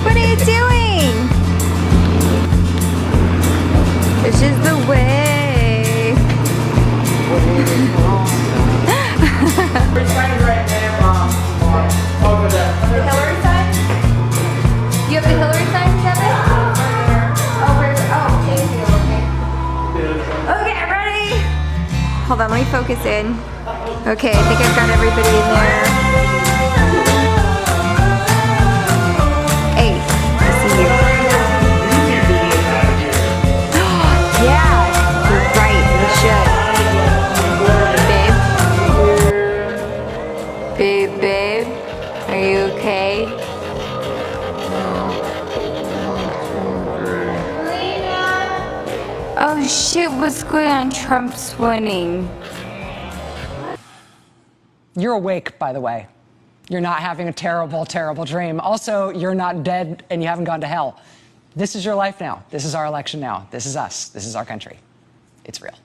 What are you doing? This is the way. We're signing right now, over there. The Hillary sign? You have the Hillary sign, Kevin? Oh, thank you. Okay, I'm ready. Hold on, let me focus in. Okay, I think I've got everybody in there. Hey, I see you. Yeah, you're right, we should. Babe, are you okay? Oh shit, what's going on? Trump's winning. You're awake, by the way. You're not having a terrible, terrible dream. Also, you're not dead and you haven't gone to hell. This is your life now. This is our election now. This is us. This is our country. It's real.